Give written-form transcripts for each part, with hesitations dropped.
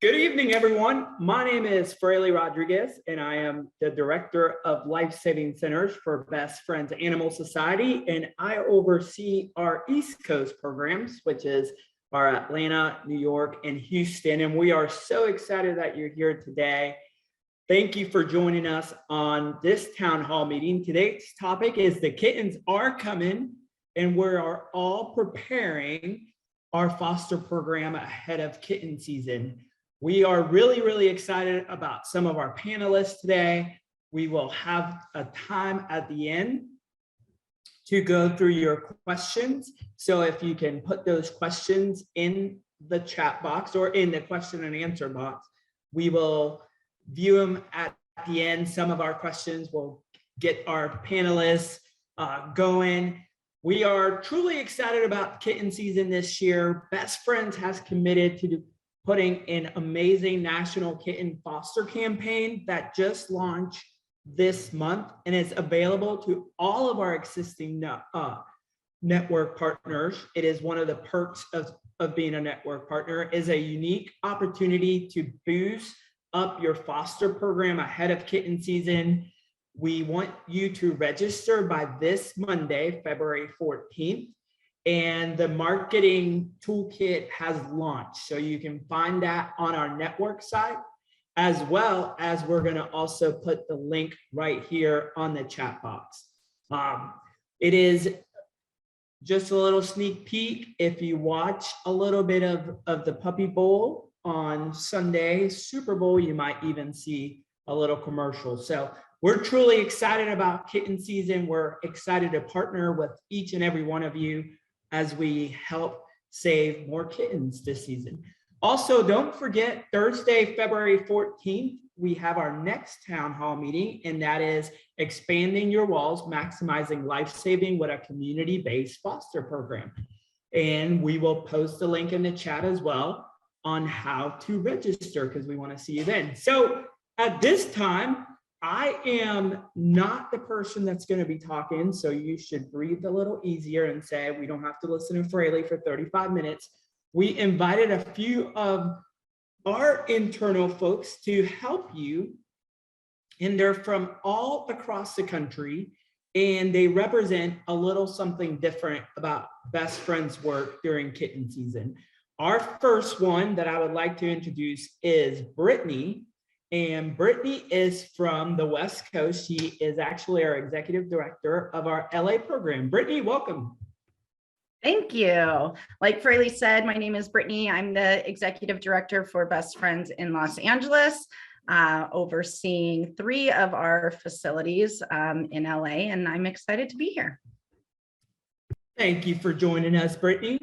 Good evening, everyone. My name is Fraley Rodriguez, and I am the Director of Life-Saving Centers for Best Friends Animal Society, and I oversee our East Coast programs, which is our Atlanta, New York, and Houston, and we are so excited that you're here today. Thank you for joining us on this town hall meeting. Today's topic is the kittens are coming, and we are all preparing our foster program ahead of kitten season. We are really excited about some of our panelists today. We will have a time at the end to go through your questions. So if you can put those questions in the chat box or in the question and answer box, we will view them at the end. Some of our questions will get our panelists going. We are truly excited about kitten season this year. Best Friends has committed to putting an amazing national kitten foster campaign that just launched this month and is available to all of our existing network partners. It is one of the perks of being a network partner, is a unique opportunity to boost up your foster program ahead of kitten season. We want you to register by this Monday, February 14th. And the marketing toolkit has launched. So you can find that on our network site, as well as we're gonna also put the link right here on the chat box. It is just a little sneak peek. If you watch a little bit of the Puppy Bowl on Sunday, Super Bowl, you might even see a little commercial. So we're truly excited about kitten season. We're excited to partner with each and every one of you as we help save more kittens this season. Also, don't forget, Thursday, February 14th, we have our next town hall meeting, and that is expanding your walls, maximizing life-saving with a community-based foster program. And we will post a link in the chat as well on how to register, because we want to see you then. So at this time, I am not the person that's going to be talking, so you should breathe a little easier and say, we don't have to listen to Fraley for 35 minutes. We invited a few of our internal folks to help you, and they're from all across the country, and they represent a little something different about Best Friends work during kitten season. Our first one that I would like to introduce is Brittany. And Brittany is from the West Coast. She is actually our executive director of our LA program. Brittany, welcome. Thank you. Like Fraley said, my name is Brittany. I'm the executive director for Best Friends in Los Angeles, overseeing 3 of our facilities in LA, and I'm excited to be here. Thank you for joining us, Brittany.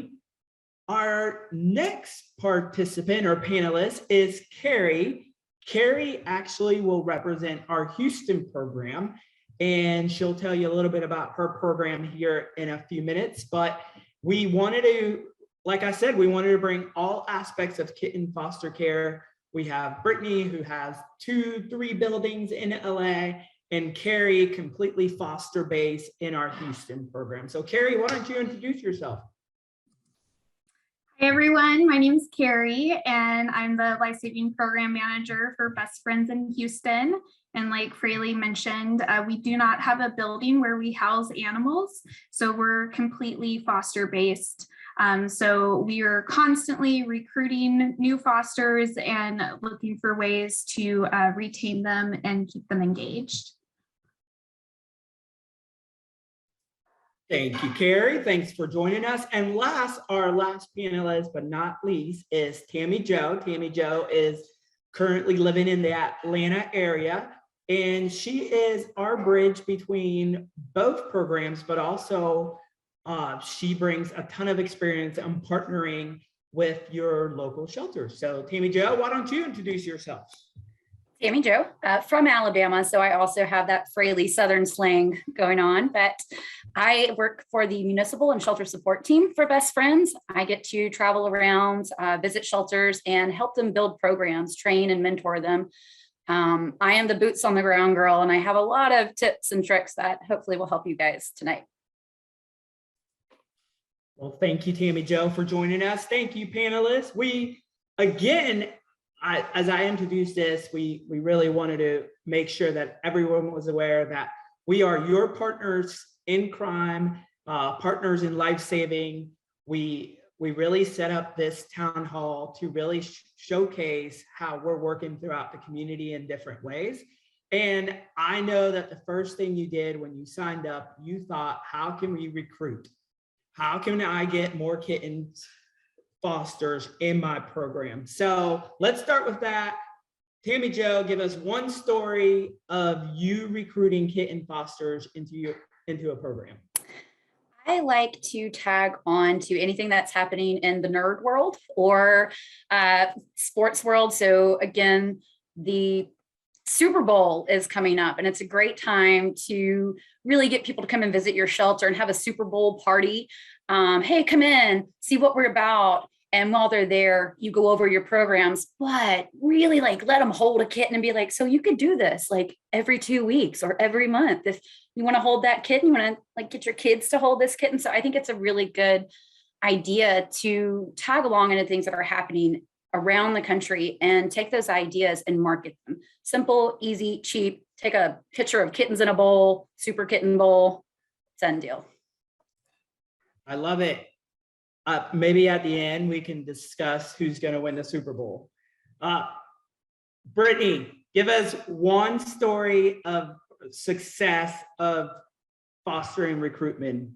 Our next participant or panelist is Carrie. Carrie actually will represent our Houston program, and she'll tell you a little bit about her program here in a few minutes. But we wanted to, like I said, we wanted to bring all aspects of kitten foster care. We have Brittany, who has 2-3 buildings in LA, and Carrie, completely foster based in our Houston program. So Carrie, why don't you introduce yourself? Hey everyone, my name is Carrie and I'm the life-saving program manager for Best Friends in Houston. And like Fraley mentioned, we do not have a building where we house animals, so we're completely foster based. So we are constantly recruiting new fosters and looking for ways to retain them and keep them engaged. Thank you, Carrie. Thanks for joining us. And our last panelist, but not least, is Tammy Jo. Tammy Jo is currently living in the Atlanta area, and she is our bridge between both programs, but also she brings a ton of experience on partnering with your local shelters. So Tammy Jo, why don't you introduce yourself? Tammy Jo from Alabama, so I also have that Fraley Southern slang going on, but I work for the municipal and shelter support team for Best Friends. I get to travel around, visit shelters, and help them build programs, train and mentor them. I am the boots on the ground girl, and I have a lot of tips and tricks that hopefully will help you guys tonight. Well, thank you, Tammy Jo, for joining us. Thank you, panelists. We, again, as I introduced this, we really wanted to make sure that everyone was aware that we are your partners in crime, partners in life saving. We really set up this town hall to really showcase how we're working throughout the community in different ways. And I know that the first thing you did when you signed up, you thought, how can we recruit? How can I get more kittens fosters in my program? So let's start with that. Tammy Jo, give us one story of you recruiting kitten fosters into a program. I like to tag on to anything that's happening in the nerd world or sports world. So again, the Super Bowl is coming up, and it's a great time to really get people to come and visit your shelter and have a Super Bowl party. Hey, come in, see what we're about. And while they're there, you go over your programs, but really like let them hold a kitten and be like, so you could do this like every 2 weeks or every month. If you want to hold that kitten, you want to like get your kids to hold this kitten. So I think it's a really good idea to tag along into things that are happening around the country and take those ideas and market them. Simple, easy, cheap. Take a picture of kittens in a bowl, super kitten bowl, done deal. I love it. Maybe at the end, we can discuss who's going to win the Super Bowl. Brittany, give us one story of success of fostering recruitment.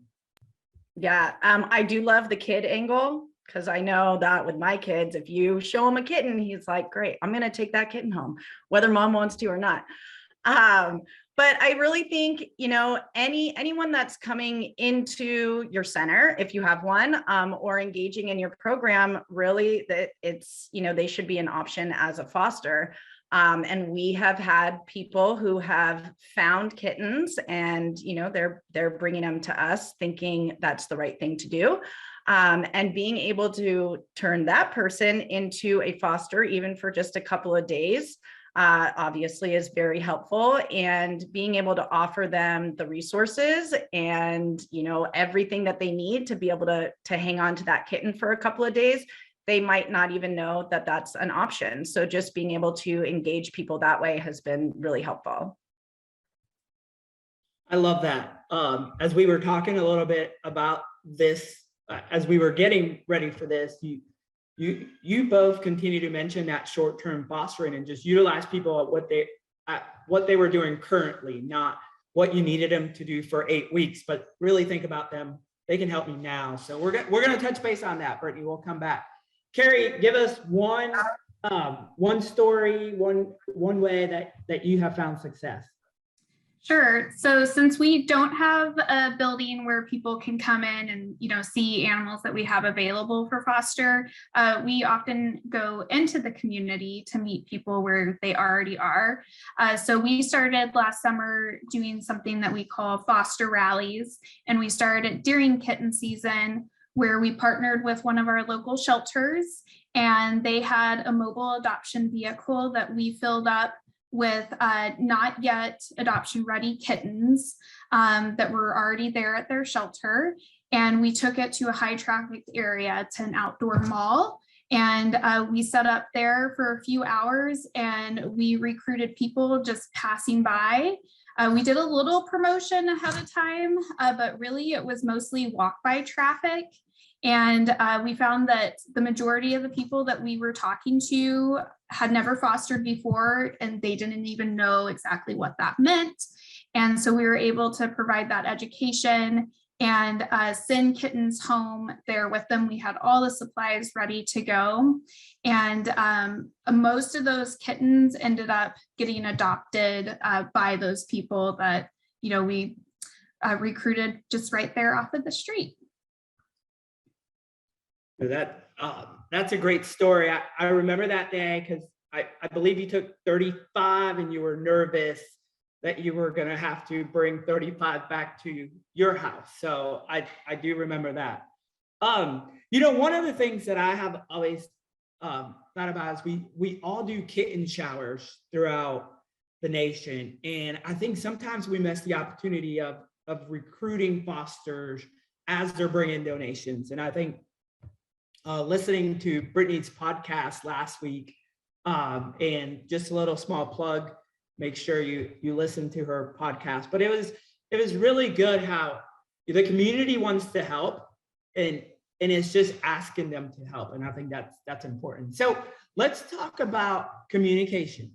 Yeah, I do love the kid angle, because I know that with my kids, if you show him a kitten, he's like, great, I'm going to take that kitten home, whether mom wants to or not. But I really think, anyone that's coming into your center, if you have one, or engaging in your program, really that it's, they should be an option as a foster. And we have had people who have found kittens and, they're bringing them to us thinking that's the right thing to do. And being able to turn that person into a foster, even for just a couple of days, obviously is very helpful. And being able to offer them the resources and, everything that they need to be able to hang on to that kitten for a couple of days, they might not even know that that's an option. So just being able to engage people that way has been really helpful. I love that. As we were talking a little bit about this, as we were getting ready for this, you both continue to mention that short-term fostering and just utilize people at what they were doing currently, not what you needed them to do for 8 weeks, but really think about them. They can help me now. So we're going to touch base on that, Brittany. We'll come back. Carrie, give us one story, one way that you have found success. Sure. So since we don't have a building where people can come in and, see animals that we have available for foster, we often go into the community to meet people where they already are. So we started last summer doing something that we call foster rallies, and we started during kitten season, where we partnered with one of our local shelters, and they had a mobile adoption vehicle that we filled up with not yet adoption ready kittens that were already there at their shelter. And we took it to a high trafficked area, to an outdoor mall. And we set up there for a few hours, and we recruited people just passing by. We did a little promotion ahead of time, but really it was mostly walk by traffic. And we found that the majority of the people that we were talking to had never fostered before, and they didn't even know exactly what that meant. And so we were able to provide that education and send kittens home there with them. We had all the supplies ready to go. And most of those kittens ended up getting adopted by those people that, we recruited just right there off of the street. That's a great story. I remember that day because I believe you took 35 and you were nervous that you were going to have to bring 35 back to your house. So I do remember that. One of the things that I have always thought about is we all do kitten showers throughout the nation. And I think sometimes we miss the opportunity of recruiting fosters as they're bringing donations. And I think listening to Brittany's podcast last week, And just a little small plug, make sure you listen to her podcast. But it was really good how the community wants to help, and it's just asking them to help. And I think that's important. So let's talk about communication.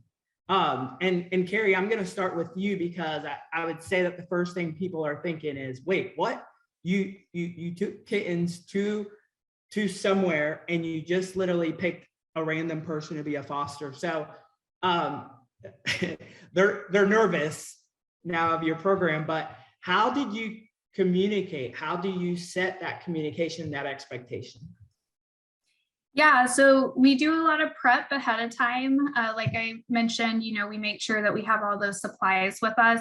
And Carrie, I'm going to start with you, because I would say that the first thing people are thinking is, wait, what? You took Kittens to somewhere and you just literally picked a random person to be a foster. So they're nervous now of your program, but how did you communicate? How do you set that communication, that expectation? Yeah, so we do a lot of prep ahead of time. Like I mentioned, we make sure that we have all those supplies with us.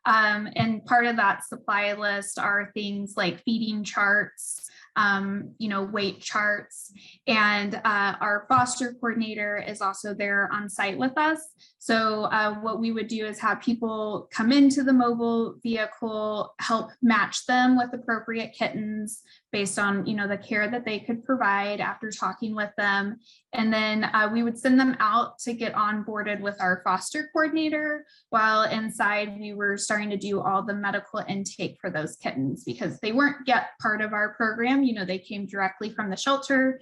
And part of that supply list are things like feeding charts, weight charts, and our foster coordinator is also there on site with us. So what we would do is have people come into the mobile vehicle, help match them with appropriate kittens based on, the care that they could provide after talking with them. And then we would send them out to get onboarded with our foster coordinator, while inside we were starting to do all the medical intake for those kittens, because they weren't yet part of our program. They came directly from the shelter.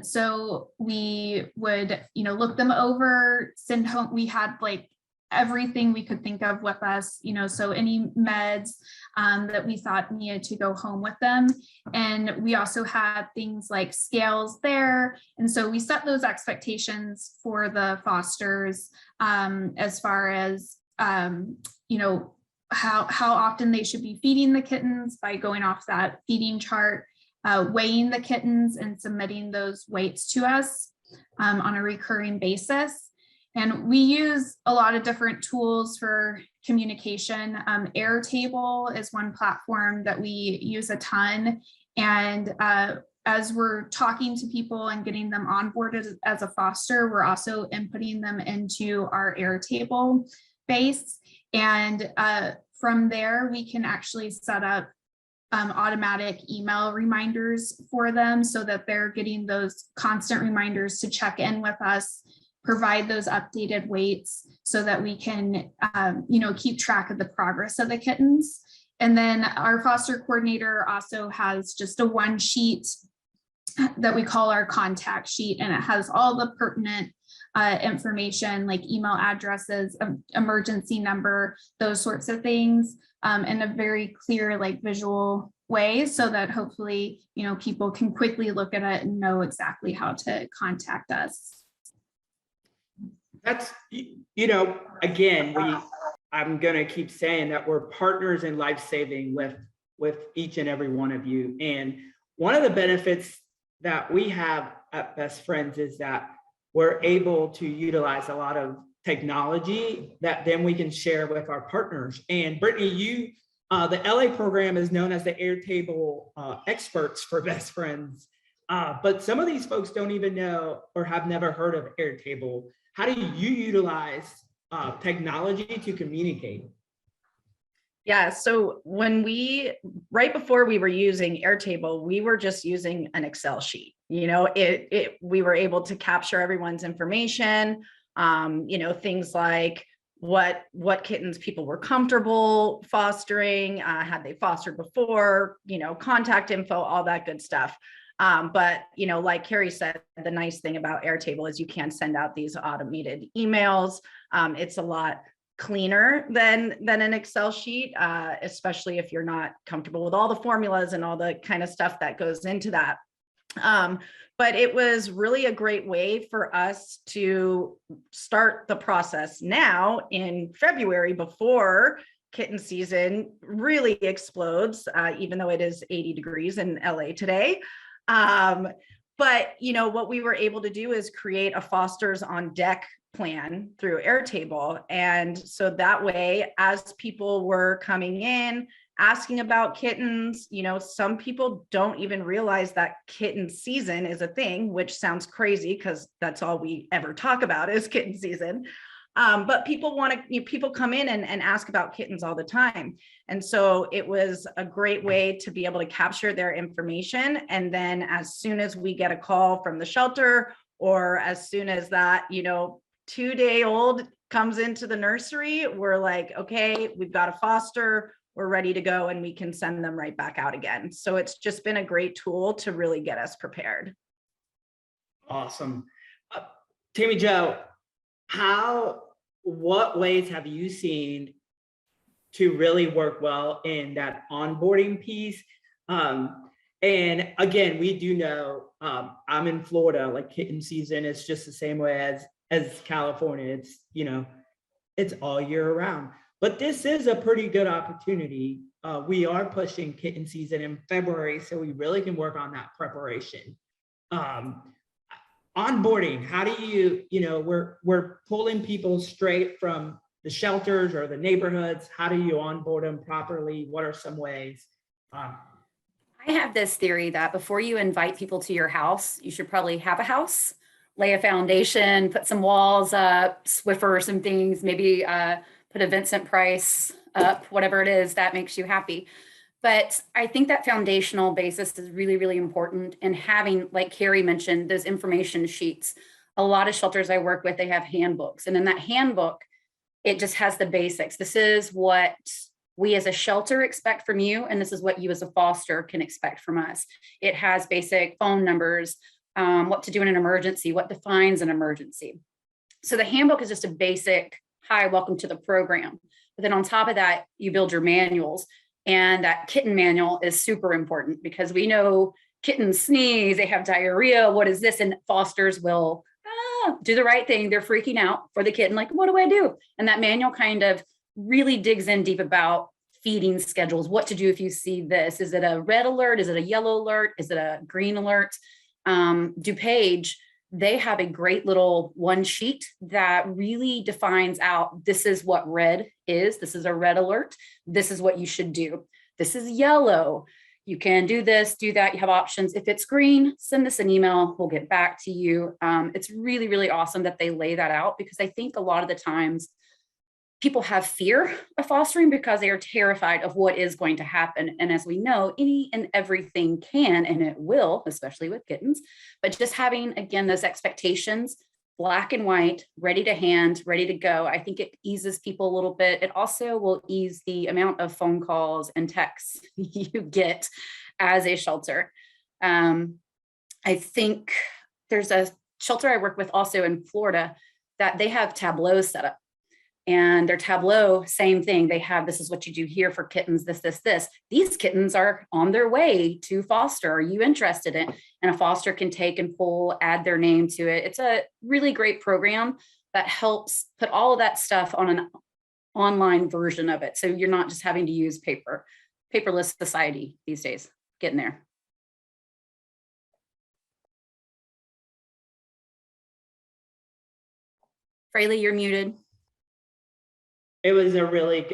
So we would, look them over, send home. We had like everything we could think of with us, so any meds that we thought needed to go home with them. And we also had things like scales there. And so we set those expectations for the fosters as far as, how often they should be feeding the kittens by going off that feeding chart, weighing the kittens and submitting those weights to us on a recurring basis. And we use a lot of different tools for communication. Airtable is one platform that we use a ton. And as we're talking to people and getting them onboarded as a foster, we're also inputting them into our Airtable base. And from there, we can actually set up automatic email reminders for them so that they're getting those constant reminders to check in with us, provide those updated weights so that we can, keep track of the progress of the kittens. And then our foster coordinator also has just a one sheet that we call our contact sheet, and it has all the pertinent information like email addresses, emergency number, those sorts of things, in a very clear, visual way, so that hopefully, people can quickly look at it and know exactly how to contact us. That's, again, I'm going to keep saying that we're partners in life-saving with each and every one of you. And one of the benefits that we have at Best Friends is that we're able to utilize a lot of technology that then we can share with our partners. And Brittany, the LA program is known as the Airtable experts for Best Friends. But some of these folks don't even know or have never heard of Airtable. How do you utilize technology to communicate? Yeah, so right before we were using Airtable, we were just using an Excel sheet. We were able to capture everyone's information, things like what kittens people were comfortable fostering, had they fostered before, contact info, all that good stuff. But, like Carrie said, the nice thing about Airtable is you can send out these automated emails. It's a lot cleaner than an Excel sheet, especially if you're not comfortable with all the formulas and all the kind of stuff that goes into that. But it was really a great way for us to start the process now in February, before kitten season really explodes, even though it is 80 degrees in LA today. But what we were able to do is create a Fosters on Deck plan through Airtable. And so that way, as people were coming in, asking about kittens, some people don't even realize that kitten season is a thing, which sounds crazy because that's all we ever talk about is kitten season. But people people come in and ask about kittens all the time. And so it was a great way to be able to capture their information. And then as soon as we get a call from the shelter or as soon as that, 2-day-old comes into the nursery, we're like, okay, we've got a foster, we're ready to go, and we can send them right back out again. So it's just been a great tool to really get us prepared. Awesome. Tammy Jo, what ways have you seen to really work well in that onboarding piece? And again, we do know, I'm in Florida, like kitten season is just the same way as California. It's all year round, but this is a pretty good opportunity. We are pushing kitten season in February, so we really can work on that preparation. Onboarding, how do we're pulling people straight from the shelters or the neighborhoods. How do you onboard them properly? What are some ways? I have this theory that before you invite people to your house, you should probably have a house, lay a foundation, put some walls up, Swiffer some things, maybe put a Vincent Price up, whatever it is that makes you happy. But I think that foundational basis is really, really important. And having, like Carrie mentioned, those information sheets. A lot of shelters I work with, they have handbooks. And in that handbook, it just has the basics. This is what we as a shelter expect from you, and this is what you as a foster can expect from us. It has basic phone numbers, what to do in an emergency, what defines an emergency. So the handbook is just a basic, hi, welcome to the program. But then on top of that, you build your manuals. And that kitten manual is super important because we know kittens sneeze, they have diarrhea, what is this? And fosters will do the right thing. They're freaking out for the kitten, like, what do I do? And that manual kind of really digs in deep about feeding schedules, what to do if you see this. Is it a red alert? Is it a yellow alert? Is it a green alert? DuPage, they have a great little one sheet that really defines out, this is what red is. This is a red alert. This is what you should do. This is yellow. You can do this, do that. You have options. If it's green, send us an email. We'll get back to you. It's really, really awesome that they lay that out because I think a lot of the times people have fear of fostering because they are terrified of what is going to happen. And as we know, any and everything can, and it will, especially with kittens, but just having, again, those expectations, black and white, ready to hand, ready to go. I think it eases people a little bit. It also will ease the amount of phone calls and texts you get as a shelter. I think there's a shelter I work with also in Florida that they have tableaus set up. And their tableau, same thing. They have, this is what you do here for kittens, this. These kittens are on their way to foster. Are you interested in? And a foster can take and pull, add their name to it. It's a really great program that helps put all of that stuff on an online version of it. So you're not just having to use paperless society these days. Getting there. Fraley, you're muted. It was a really,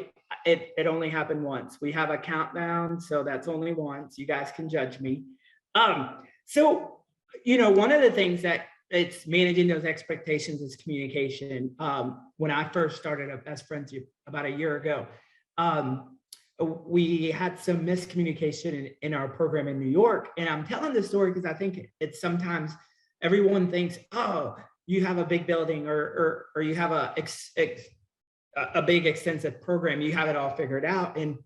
it only happened once. We have a countdown, so that's only once. You guys can judge me. So, one of the things that it's managing those expectations is communication. When I first started at Best Friends about a year ago, we had some miscommunication in our program in New York. And I'm telling this story because I think it's sometimes everyone thinks, oh, you have a big building or you have a big extensive program, you have it all figured out. And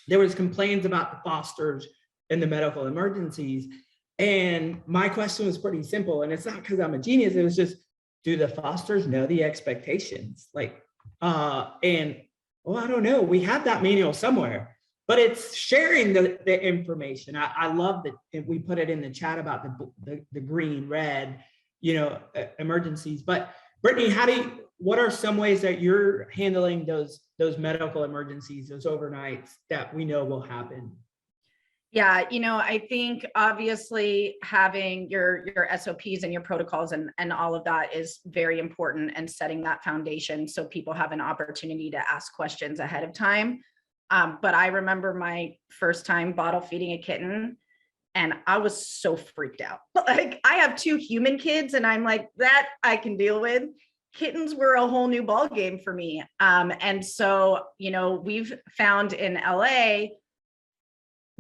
there was complaints about the fosters and the medical emergencies. And my question was pretty simple. And it's not because I'm a genius. It was just, do the fosters know the expectations? I don't know. We have that manual somewhere, but it's sharing the information. I love that we put it in the chat about the green, red, emergencies. But Brittany, what are some ways that you're handling those medical emergencies, those overnights that we know will happen? Yeah, I think obviously having your SOPs and your protocols and all of that is very important, and setting that foundation so people have an opportunity to ask questions ahead of time. But I remember my first time bottle feeding a kitten, and I was so freaked out. Like, I have 2 human kids, and I'm like, that I can deal with. Kittens were a whole new ball game for me. And so, we've found in LA,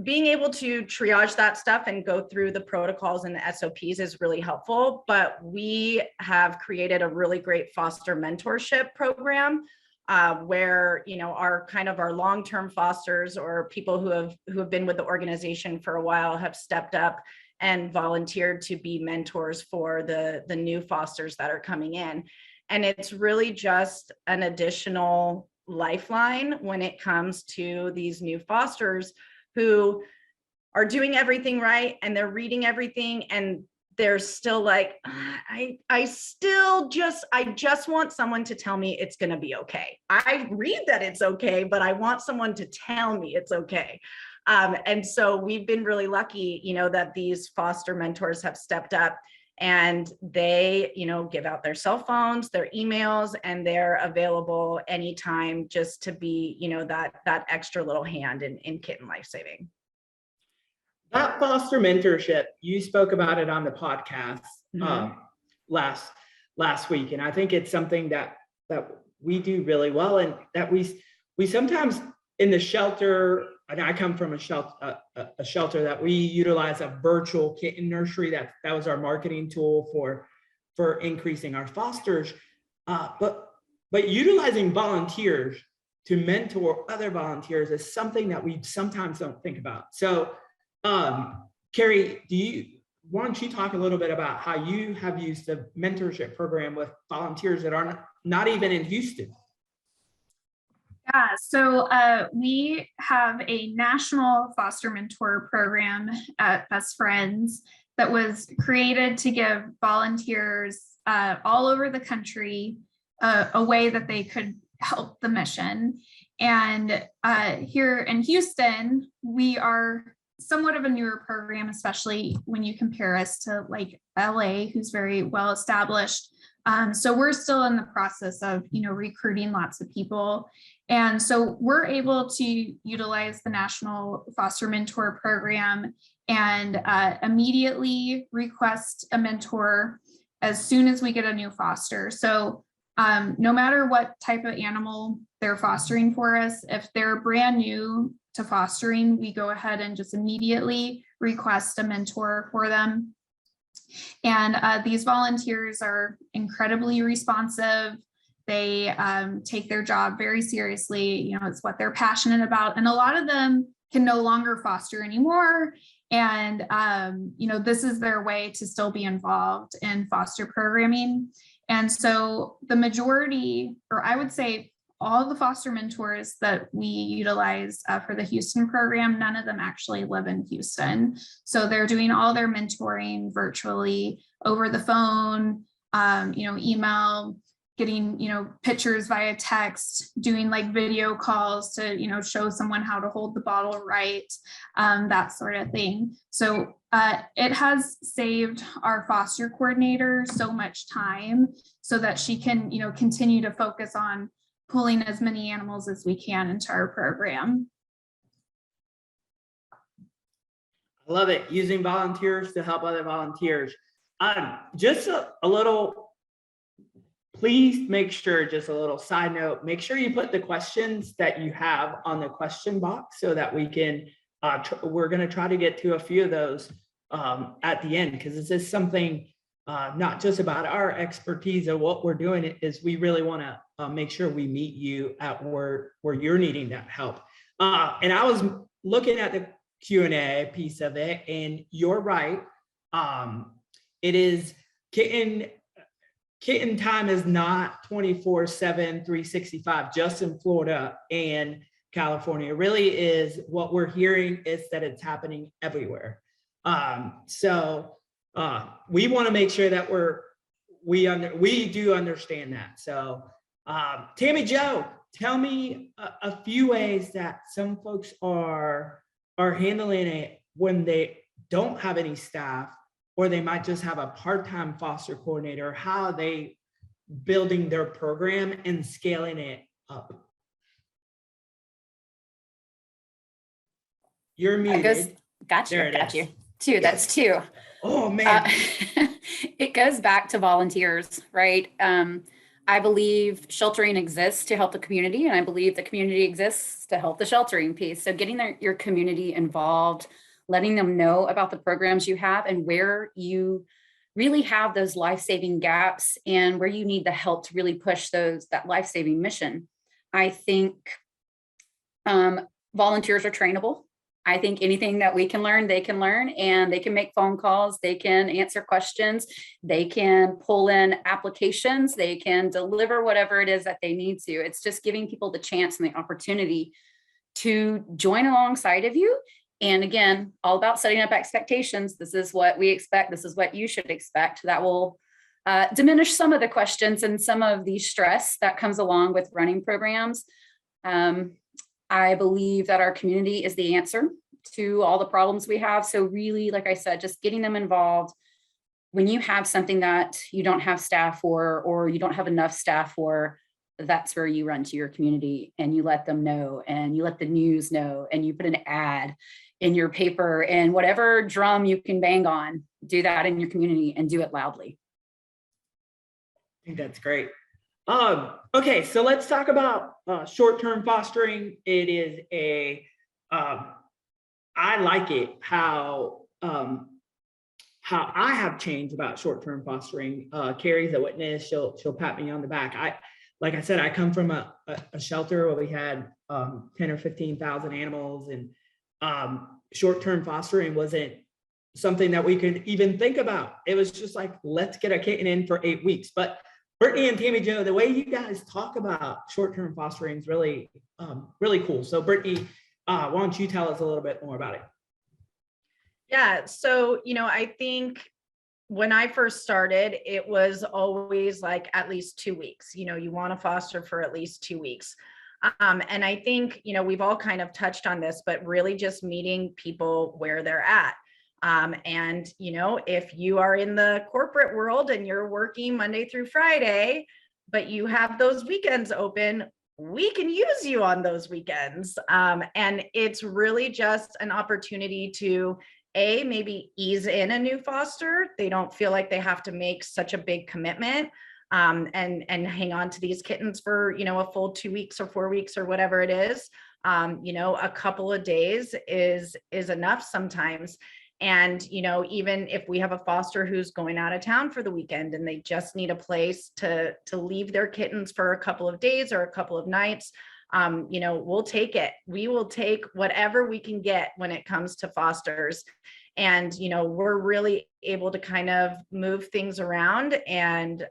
being able to triage that stuff and go through the protocols and the SOPs is really helpful, but we have created a really great foster mentorship program where, you know, our long-term fosters or people who have been with the organization for a while have stepped up and volunteered to be mentors for the new fosters that are coming in. And it's really just an additional lifeline when it comes to these new fosters who are doing everything right and they're reading everything and they're still like, I just want someone to tell me it's going to be okay. I read that it's okay, but I want someone to tell me it's okay. And so we've been really lucky, you know, that these foster mentors have stepped up and they, you know, give out their cell phones, their emails, and they're available anytime just to be, you know, that extra little hand in kitten lifesaving. That foster mentorship, you spoke about it on the podcast last week, and I think it's something that we do really well, and that we sometimes in the shelter. And I come from a shelter that we utilize a virtual kitten nursery. That was our marketing tool for increasing our fosters. But utilizing volunteers to mentor other volunteers is something that we sometimes don't think about. So, Carrie, why don't you talk a little bit about how you have used the mentorship program with volunteers that are not even in Houston? Yeah, so we have a national foster mentor program at Best Friends that was created to give volunteers all over the country a way that they could help the mission. And here in Houston, we are somewhat of a newer program, especially when you compare us to like LA, who's very well established. So we're still in the process of, you know, recruiting lots of people. And so we're able to utilize the National Foster Mentor Program and immediately request a mentor as soon as we get a new foster. So no matter what type of animal they're fostering for us, if they're brand new to fostering, we go ahead and just immediately request a mentor for them. And these volunteers are incredibly responsive. They take their job very seriously. You know, it's what they're passionate about. And a lot of them can no longer foster anymore. And, you know, this is their way to still be involved in foster programming. And so the majority, or I would say all the foster mentors that we utilize for the Houston program, none of them actually live in Houston. So they're doing all their mentoring virtually over the phone, you know, email, getting, you know, pictures via text, doing like video calls to, you know, show someone how to hold the bottle right, that sort of thing. So it has saved our foster coordinator so much time so that she can, you know, continue to focus on pulling as many animals as we can into our program. I love it. Using volunteers to help other volunteers. Just a little, please make sure, just a little side note, make sure you put the questions that you have on the question box so that we can, we're going to try to get to a few of those at the end, because this is something not just about our expertise of what we're doing, is we really want to make sure we meet you at where you're needing that help. And I was looking at the Q&A piece of it, and you're right. It is kitten time is not 24/7, 365, just in Florida and California. It really is, what we're hearing is that it's happening everywhere. So we want to make sure that we do understand that. So Tammy Jo, tell me a few ways that some folks are handling it when they don't have any staff, or they might just have a part-time foster coordinator. How are they building their program and scaling it up? You're muted. Got you. Two, that's two. Oh man. It goes back to volunteers, right? I believe sheltering exists to help the community, and I believe the community exists to help the sheltering piece. So getting your community involved, letting them know about the programs you have and where you really have those life-saving gaps and where you need the help to really push that life-saving mission. I think volunteers are trainable. I think anything that we can learn, they can learn, and they can make phone calls, they can answer questions, they can pull in applications, they can deliver whatever it is that they need to. It's just giving people the chance and the opportunity to join alongside of you. And again, all about setting up expectations. This is what we expect. This is what you should expect. That will diminish some of the questions and some of the stress that comes along with running programs. I believe that our community is the answer to all the problems we have. So really, like I said, just getting them involved. When you have something that you don't have staff for, or you don't have enough staff for, that's where you run to your community and you let them know, and you let the news know, and you put an ad in your paper, and whatever drum you can bang on, do that in your community and do it loudly. I think that's great. Okay, so let's talk about short-term fostering. It is I like it how I have changed about short-term fostering. Carrie's a witness. She'll pat me on the back. Like I said, I come from a shelter where we had 10 or 15,000 animals, and short-term fostering wasn't something that we could even think about. It was just like, let's get a kitten in for 8 weeks. But Brittany and Tammy Jo, the way you guys talk about short-term fostering is really, really cool. So Brittany, why don't you tell us a little bit more about it? Yeah, so, I think when I first started, it was always like at least 2 weeks. You want to foster for at least 2 weeks. And I think, we've all kind of touched on this, but really just meeting people where they're at. And, if you are in the corporate world and you're working Monday through Friday, but you have those weekends open, we can use you on those weekends. And it's really just an opportunity to maybe ease in a new foster. They don't feel like they have to make such a big commitment and hang on to these kittens for, a full 2 weeks or 4 weeks or whatever it is. A couple of days is enough sometimes. And, even if we have a foster who's going out of town for the weekend and they just need a place to leave their kittens for a couple of days or a couple of nights, we'll take it. We will take whatever we can get when it comes to fosters. And, we're really able to kind of move things around and,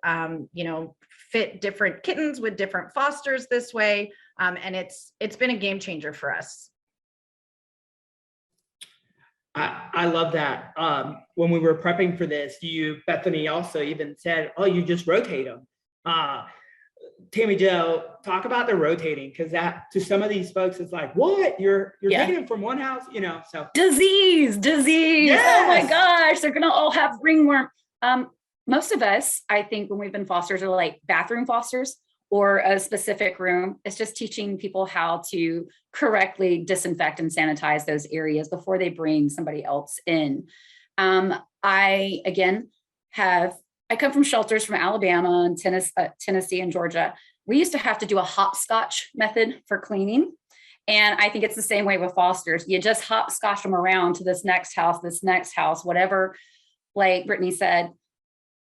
fit different kittens with different fosters this way. And it's been a game changer for us. I love that. When we were prepping for this, Bethany, also even said, "Oh, you just rotate them." Tammy Jo, talk about the rotating, because that to some of these folks, it's like, what? You're taking them from one house, so Disease. Yes! Oh my gosh, they're gonna all have ringworm. Most of us, I think, when we've been fosters, are like bathroom fosters or a specific room. It's just teaching people how to correctly disinfect and sanitize those areas before they bring somebody else in. I come from shelters from Alabama and Tennessee and Georgia. We used to have to do a hopscotch method for cleaning. And I think it's the same way with fosters. You just hopscotch them around to this next house, whatever. Like Brittany said,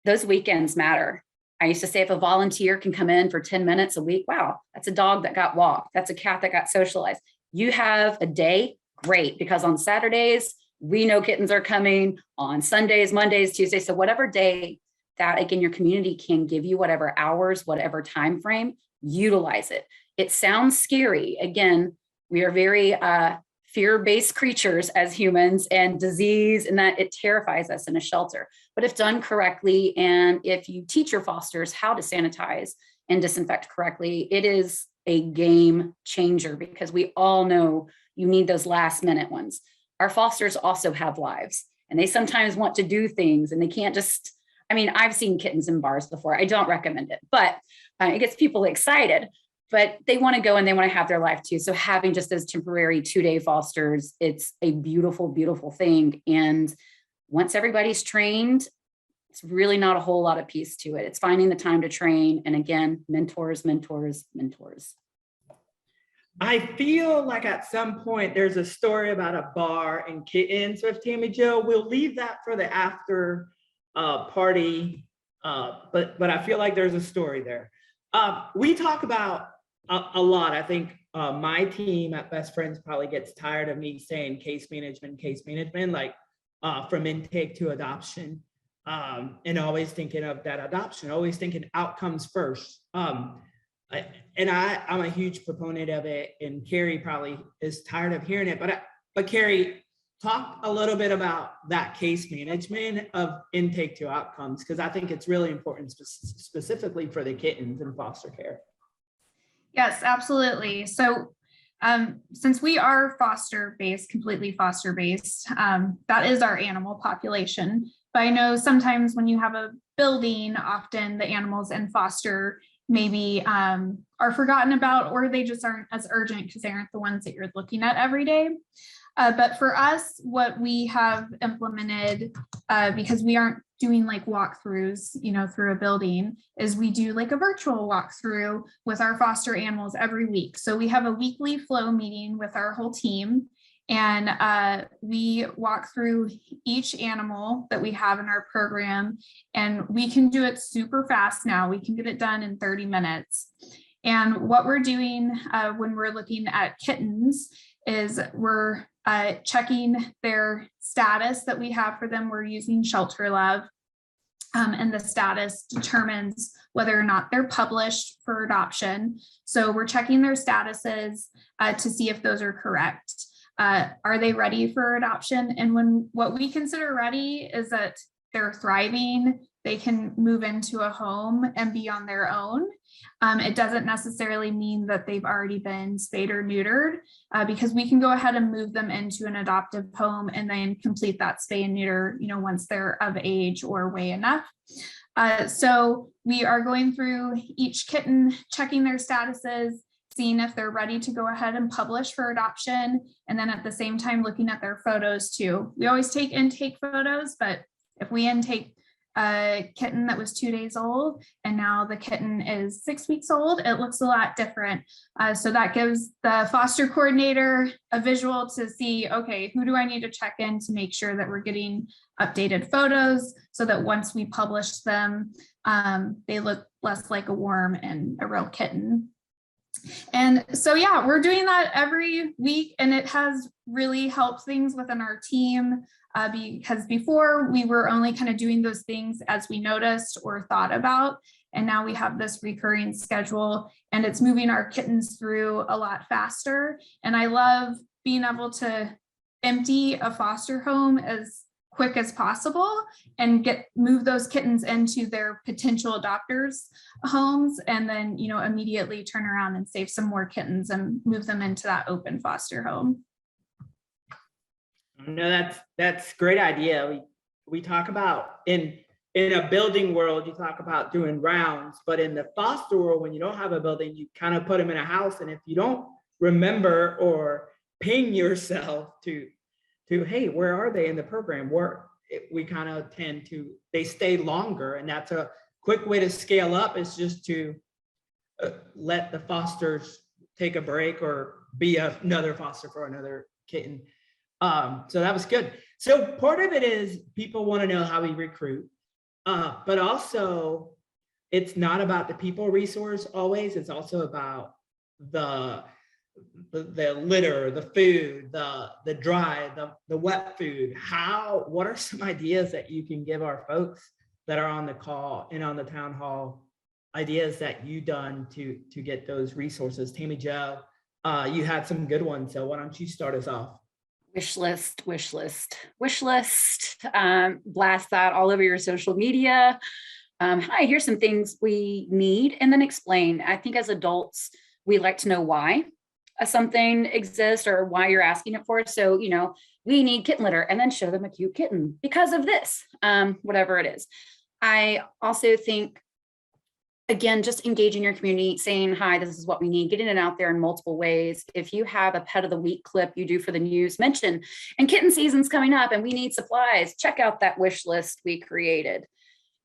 those weekends matter. I used to say if a volunteer can come in for 10 minutes a week, wow, that's a dog that got walked. That's a cat that got socialized. You have a day, great, because on Saturdays, we know kittens are coming, on Sundays, Mondays, Tuesdays. So whatever day that, again, your community can give you, whatever hours, whatever time frame, utilize it. It sounds scary. Again, we are very fear-based creatures as humans, and disease, and that it terrifies us in a shelter. But if done correctly, and if you teach your fosters how to sanitize and disinfect correctly, it is a game changer, because we all know you need those last minute ones. Our fosters also have lives, and they sometimes want to do things, and they can't just, I've seen kittens in bars before. I don't recommend it, but it gets people excited. But they want to go and they want to have their life too. So having just those temporary 2-day fosters, it's a beautiful, beautiful thing. And once everybody's trained, It's really not a whole lot of piece to it. It's finding the time to train. And again, mentors, mentors, mentors. I feel like at some point there's a story about a bar and kittens with Tammy Jo. We'll leave that for the after party, but I feel like there's a story there. We talk about a lot. I think my team at Best Friends probably gets tired of me saying case management, like from intake to adoption, and always thinking of that adoption, always thinking outcomes first. I'm a huge proponent of it, and Carrie probably is tired of hearing it, but Carrie, talk a little bit about that case management of intake to outcomes, because I think it's really important specifically for the kittens in foster care. Yes, absolutely. So since we are foster-based, completely foster-based, that is our animal population. But I know sometimes when you have a building, often the animals in foster maybe are forgotten about, or they just aren't as urgent because they aren't the ones that you're looking at every day. But for us, what we have implemented, because we aren't doing like walkthroughs, through a building, is we do like a virtual walkthrough with our foster animals every week. So we have a weekly flow meeting with our whole team, and we walk through each animal that we have in our program, and we can do it super fast now. We can get it done in 30 minutes. And what we're doing when we're looking at kittens is we're checking their status that we have for them. We're using Shelter Love, and the status determines whether or not they're published for adoption. So we're checking their statuses to see if those are correct. Are they ready for adoption? And what we consider ready is that they're thriving, they can move into a home and be on their own. It doesn't necessarily mean that they've already been spayed or neutered, because we can go ahead and move them into an adoptive home and then complete that spay and neuter, once they're of age or weigh enough. So we are going through each kitten, checking their statuses, seeing if they're ready to go ahead and publish for adoption. And then at the same time, looking at their photos too. We always take intake photos, but if we intake a kitten that was 2 days old and now the kitten is 6 weeks old, it looks a lot different. So that gives the foster coordinator a visual to see, okay, who do I need to check in to make sure that we're getting updated photos so that once we publish them, they look less like a worm and a real kitten. And so, yeah, we're doing that every week, and it has really helped things within our team, because before we were only kind of doing those things as we noticed or thought about. And now we have this recurring schedule, and it's moving our kittens through a lot faster. And I love being able to empty a foster home as quick as possible and move those kittens into their potential adopters' homes, and then immediately turn around and save some more kittens and move them into that open foster home. No, that's a great idea. We talk about in a building world, you talk about doing rounds, but in the foster world, when you don't have a building, you kind of put them in a house, and if you don't remember or ping yourself to hey, where are they in the program? We kind of tend to, they stay longer, and that's a quick way to scale up, is just to let the fosters take a break or be another foster for another kitten. So that was good. So part of it is people want to know how we recruit, but also it's not about the people resource always. It's also about the litter, the food, the dry, the wet food. What are some ideas that you can give our folks that are on the call and on the town hall, ideas that you've done to get those resources? Tammy Jo, you had some good ones, so why don't you start us off? Wish list. Blast that all over your social media. Hi, here's some things we need, and then explain. I think as adults, we like to know why something exists or why you're asking it for. So, we need kitten litter, and then show them a cute kitten because of this, whatever it is. I also think, again, just engaging your community, saying, hi, this is what we need, getting it out there in multiple ways. If you have a pet of the week clip you do for the news, mention, and kitten season's coming up and we need supplies, check out that wish list we created.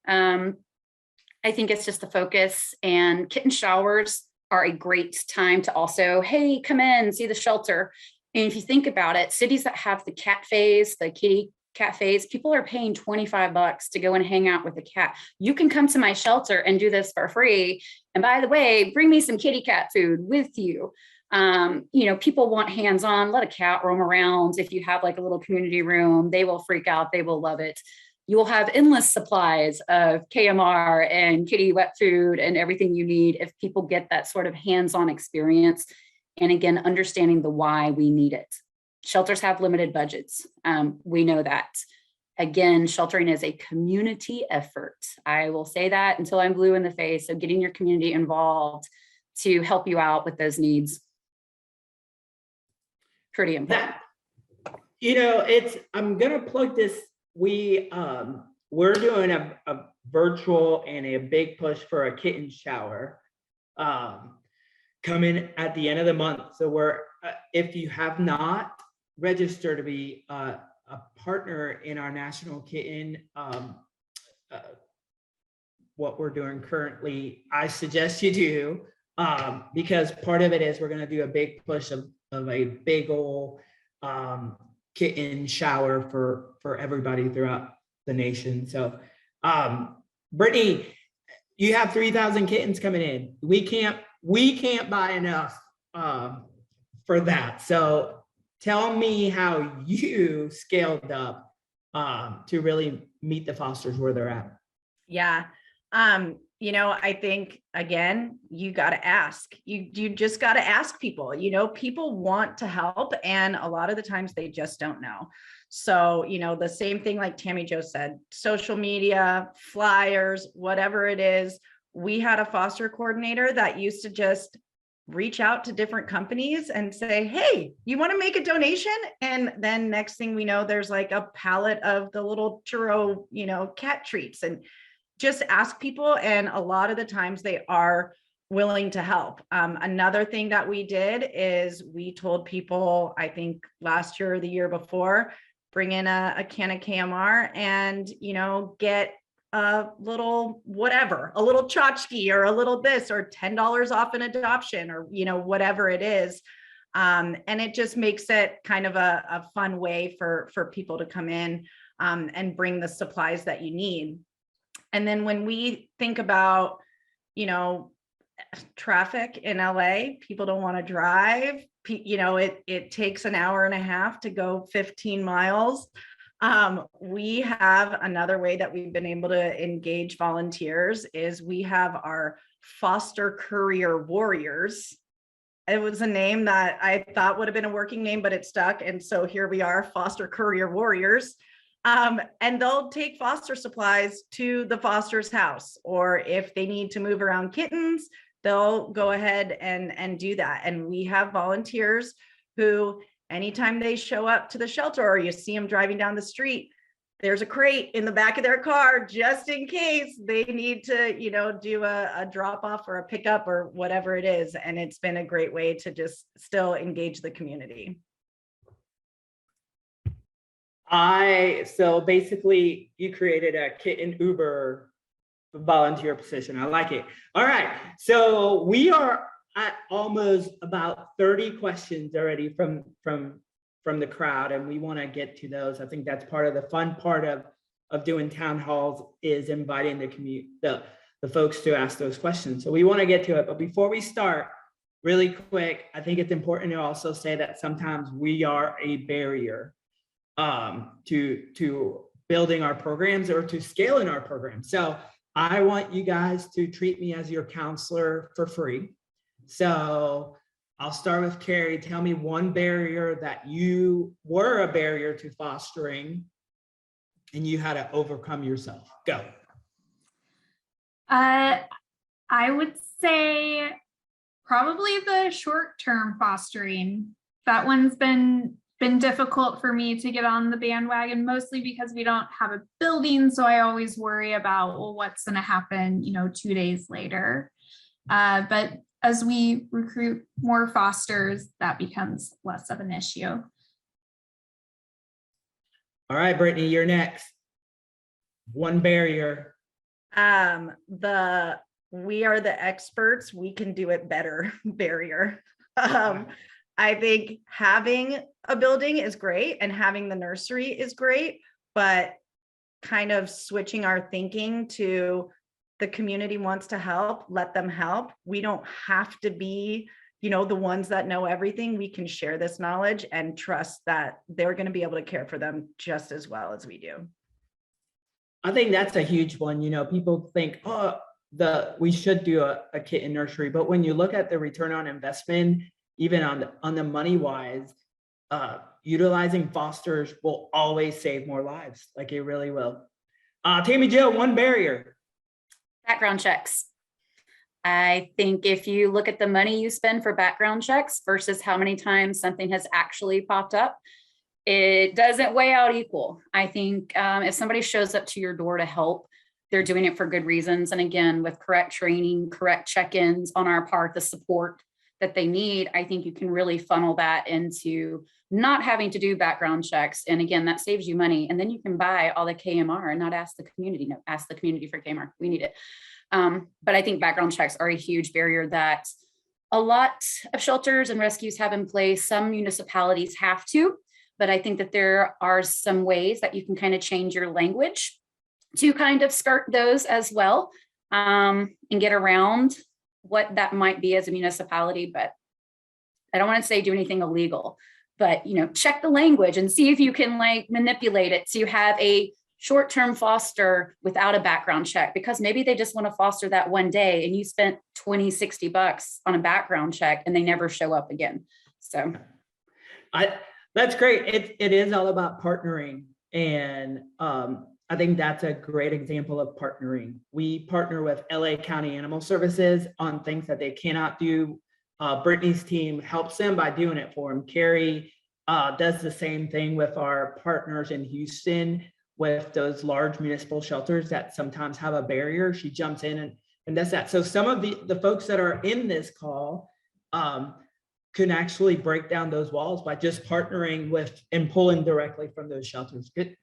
I think it's just the focus, and kitten showers are a great time to also, hey, come in, see the shelter. And if you think about it, cities that have the cat phase, the kitty cat phase, people are paying $25 to go and hang out with a cat. You can come to my shelter and do this for free. And by the way, bring me some kitty cat food with you. People want hands-on, let a cat roam around. If you have like a little community room, they will freak out. They will love it. You will have endless supplies of KMR and kitty wet food and everything you need if people get that sort of hands-on experience. And again, understanding the why we need it. Shelters have limited budgets. We know that. Again, sheltering is a community effort. I will say that until I'm blue in the face. So getting your community involved to help you out with those needs. Pretty important. I'm going to plug this. We're doing a virtual and a big push for a kitten shower coming at the end of the month. So if you have not registered to be a partner in our national kitten, what we're doing currently, I suggest you do, because part of it is we're going to do a big push of a big old kitten shower for everybody throughout the nation. So Brittany, you have 3,000 kittens coming in. We can't buy enough for that. So tell me how you scaled up to really meet the fosters where they're at. Yeah. I think, again, you got to ask. You just got to ask people. People want to help, and a lot of the times they just don't know. So, the same thing like Tammy Jo said, social media, flyers, whatever it is. We had a foster coordinator that used to just reach out to different companies and say, hey, you want to make a donation? And then next thing we know, there's like a pallet of the little churro, cat treats, and just ask people. And a lot of the times they are willing to help. Another thing that we did is we told people, I think last year or the year before, bring in a can of KMR and, get a little whatever, a little tchotchke or a little this, or $10 off an adoption, or, whatever it is. And it just makes it kind of a fun way for people to come in and bring the supplies that you need. And then when we think about, traffic in LA, people don't want to drive. It takes an hour and a half to go 15 miles. We have another way that we've been able to engage volunteers is we have our foster courier warriors. It was a name that I thought would have been a working name, but it stuck. And so here we are, foster courier warriors. And they'll take foster supplies to the foster's house, or if they need to move around kittens, they'll go ahead and do that. And we have volunteers who, anytime they show up to the shelter or you see them driving down the street, there's a crate in the back of their car just in case they need to, do a drop off or a pickup or whatever it is. And it's been a great way to just still engage the community. So basically you created a kitten Uber volunteer position. I like it. All right. So we are at almost about 30 questions already from the crowd, and we want to get to those. I think that's part of the fun part of doing town halls is inviting the folks to ask those questions. So we want to get to it. But before we start, really quick, I think it's important to also say that sometimes we are a barrier to building our programs or to scaling our programs. So I want you guys to treat me as your counselor for free. So I'll start with Carrie. Tell me one barrier that you were a barrier to fostering and you had to overcome yourself. Go. I would say probably the short-term fostering. That one's been difficult for me to get on the bandwagon, mostly because we don't have a building. So I always worry about, well, what's going to happen, 2 days later. But as we recruit more fosters, that becomes less of an issue. All right, Brittany, you're next. One barrier We are the experts, we can do it better barrier. I think having a building is great and having the nursery is great, but kind of switching our thinking to the community wants to help, let them help. We don't have to be, the ones that know everything. We can share this knowledge and trust that they're going to be able to care for them just as well as we do. I think that's a huge one. People think, oh, we should do a kitten nursery, but when you look at the return on investment, even on the money wise, utilizing fosters will always save more lives. Like it really will. Tammy Jo, one barrier. Background checks. I think if you look at the money you spend for background checks versus how many times something has actually popped up, it doesn't weigh out equal. I think if somebody shows up to your door to help, they're doing it for good reasons. And again, with correct training, correct check-ins on our part, the support that they need, I think you can really funnel that into not having to do background checks. And again, that saves you money. And then you can buy all the KMR and not ask the community. No, ask the community for KMR. We need it. But I think background checks are a huge barrier that a lot of shelters and rescues have in place. Some municipalities have to, but I think that there are some ways that you can kind of change your language to kind of skirt those as well, and get around what that might be as a municipality. But I don't want to say do anything illegal, but check the language and see if you can manipulate it so you have a short-term foster without a background check, because maybe they just want to foster that one day and you spent $20-$60 on a background check and they never show up again. So that's great. It is all about partnering. And I think that's a great example of partnering. We partner with LA County Animal Services on things that they cannot do. Brittany's team helps them by doing it for them. Carrie does the same thing with our partners in Houston with those large municipal shelters that sometimes have a barrier. She jumps in and does that. So some of the folks that are in this call can actually break down those walls by just partnering with and pulling directly from those shelters. Good.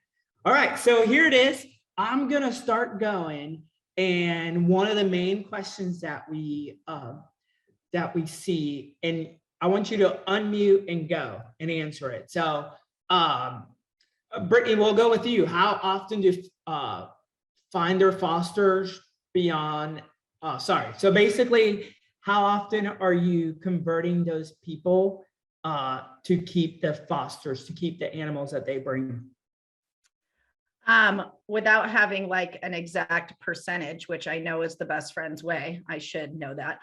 All right, so here it is. I'm gonna start going. And one of the main questions that we see, and I want you to unmute and go and answer it. So Brittany, we'll go with you. How often do finder fosters beyond, so basically, how often are you converting those people to keep the fosters, to keep the animals that they bring? Without having an exact percentage, which I know is the best friend's way, I should know that.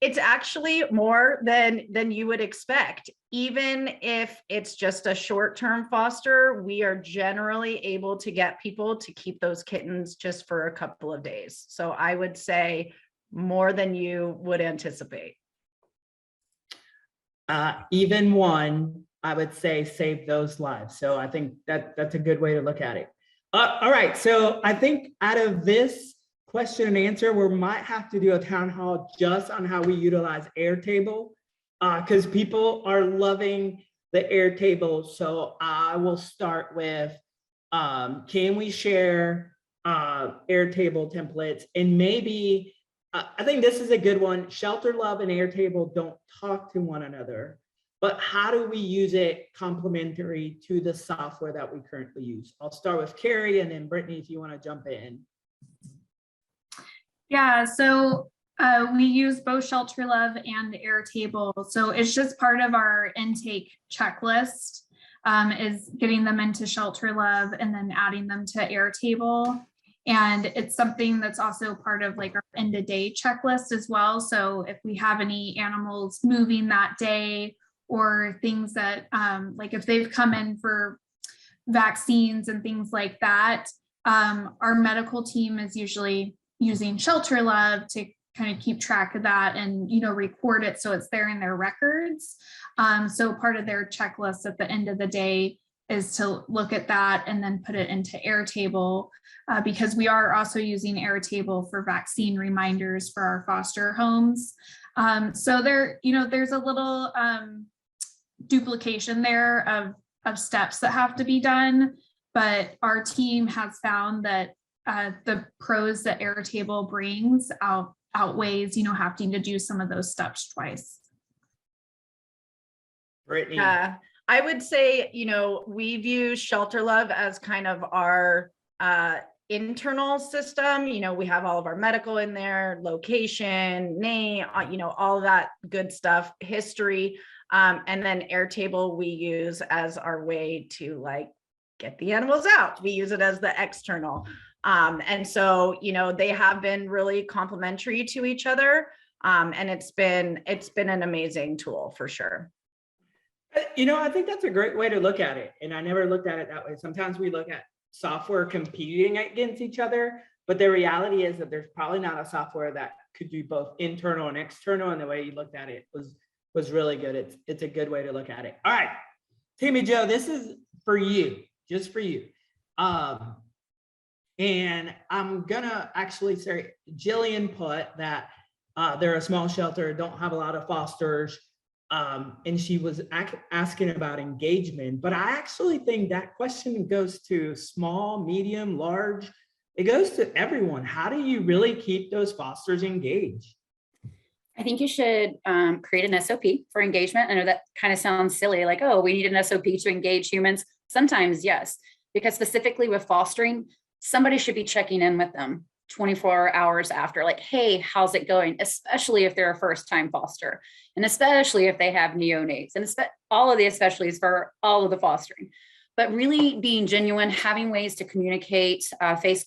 It's actually more than you would expect. Even if it's just a short-term foster, we are generally able to get people to keep those kittens just for a couple of days. So I would say more than you would anticipate. Even one, I would say, save those lives. So I think that's a good way to look at it. All right, so I think out of this question and answer, we might have to do a town hall just on how we utilize Airtable, because people are loving the Airtable. So I will start with, can we share Airtable templates? And maybe, I think this is a good one. Shelter Love and Airtable don't talk to one another, but how do we use it complementary to the software that we currently use? I'll start with Carrie and then Brittany, if you want to jump in. Yeah, so we use both Shelter Love and Airtable. So it's just part of our intake checklist, is getting them into Shelter Love and then adding them to Airtable. And it's something that's also part of our end of day checklist as well. So if we have any animals moving that day, or things that if they've come in for vaccines and things like that, our medical team is usually using Shelter Love to kind of keep track of that and record it so it's there in their records. So part of their checklist at the end of the day is to look at that and then put it into Airtable, because we are also using Airtable for vaccine reminders for our foster homes. So there's a little duplication there of steps that have to be done, but our team has found that the pros that Airtable brings outweighs, having to do some of those steps twice. Brittany. I would say, we view Shelter Love as kind of our internal system. We have all of our medical in there, location, name, all that good stuff, history. And then Airtable we use as our way to get the animals out. We use it as the external. And so, they have been really complementary to each other. And it's been an amazing tool for sure. I think that's a great way to look at it. And I never looked at it that way. Sometimes we look at software competing against each other, but the reality is that there's probably not a software that could do both internal and external. And the way you looked at it was really good. It's a good way to look at it. All right, Tammy Jo, this is for you, just for you. And I'm gonna actually say, Jillian put that they're a small shelter, don't have a lot of fosters. And she was asking about engagement, but I actually think that question goes to small, medium, large. It goes to everyone. How do you really keep those fosters engaged? I think you should create an SOP for engagement. I know that kind of sounds silly, like, oh, we need an SOP to engage humans. Sometimes, yes, because specifically with fostering, somebody should be checking in with them 24 hours after, like, hey, how's it going? Especially if they're a first-time foster, and especially if they have neonates, and all of the especiallys for all of the fostering. But really being genuine, having ways to communicate,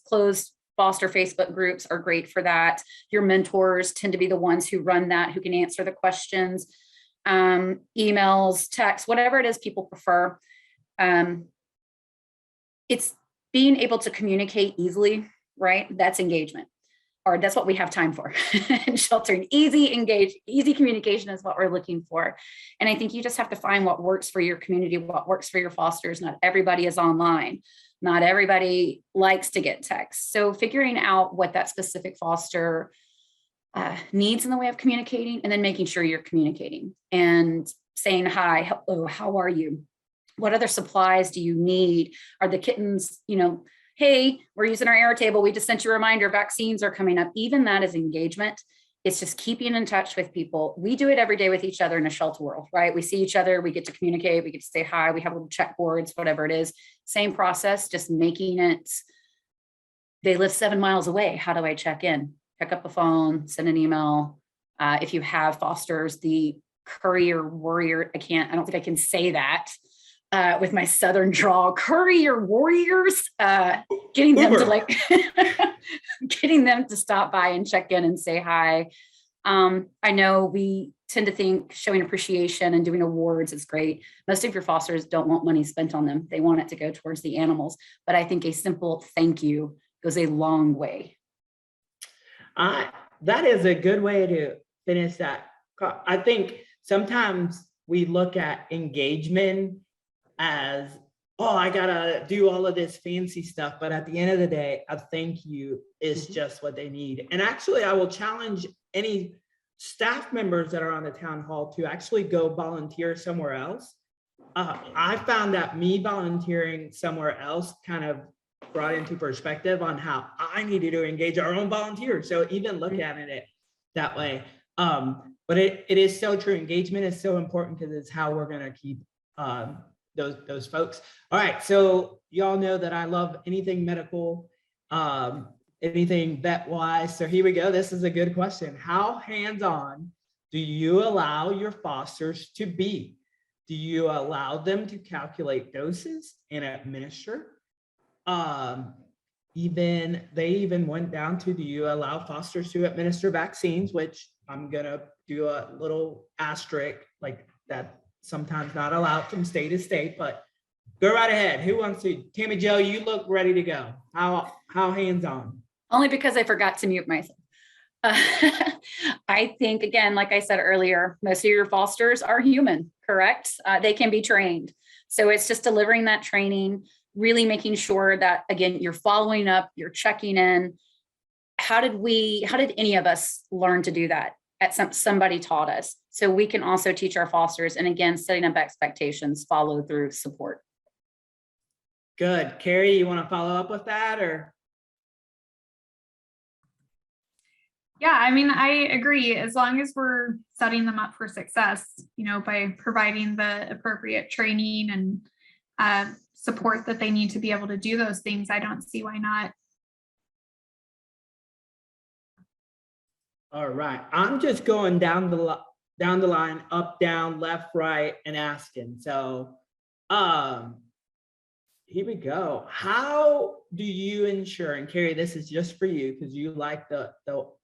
closed foster Facebook groups are great for that. Your mentors tend to be the ones who run that, who can answer the questions, emails, texts, whatever it is people prefer. It's being able to communicate easily, right? That's engagement, or that's what we have time for in sheltering. Easy communication is what we're looking for. And I think you just have to find what works for your community, what works for your fosters. Not everybody is online. Not everybody likes to get texts. So figuring out what that specific foster needs in the way of communicating, and then making sure you're communicating and saying, hi, hello, how are you? What other supplies do you need? Are the kittens, hey, we're using our Airtable. We just sent you a reminder, vaccines are coming up. Even that is engagement. It's just keeping in touch with people. We do it every day with each other in a shelter world, right? We see each other, we get to communicate, we get to say hi, we have little check boards, whatever it is. Same process, just making it, they live 7 miles away. How do I check in? Pick up the phone, send an email. If you have fosters, the courier warrior, I don't think I can say that. With my Southern drawl, courier warriors, getting them to getting them to stop by and check in and say hi. I know we tend to think showing appreciation and doing awards is great. Most of your fosters don't want money spent on them. They want it to go towards the animals. But I think a simple thank you goes a long way. That is a good way to finish that. I think sometimes we look at engagement as, oh, I gotta do all of this fancy stuff. But at the end of the day, a thank you is just what they need. And actually, I will challenge any staff members that are on the town hall to actually go volunteer somewhere else. I found that me volunteering somewhere else kind of brought into perspective on how I needed to engage our own volunteers. So even look at it that way. But it is so true. Engagement is so important because it's how we're gonna keep those folks. All right, so y'all know that I love anything medical, anything vet-wise. So here we go. This is a good question. How hands-on do you allow your fosters to be? Do you allow them to calculate doses and administer? They even went down to, do you allow fosters to administer vaccines, which I'm gonna do a little asterisk, like that sometimes not allowed from state to state, but go right ahead. Who wants to? Tammy Jo, you look ready to go. How hands-on? Only because I forgot to mute myself. I think, again, like I said earlier, most of your fosters are human, correct? They can be trained. So it's just delivering that training, really making sure that, again, you're following up, you're checking in. How did any of us learn to do that? Somebody taught us. So we can also teach our fosters, and again, setting up expectations, follow through, support. Good. Carrie, you want to follow up with that, or? Yeah, I mean, I agree. As long as we're setting them up for success, by providing the appropriate training and support that they need to be able to do those things, I don't see why not. All right, I'm just going down the line, up, down, left, right, and asking. So, here we go. How do you ensure, and Carrie, this is just for you because you like the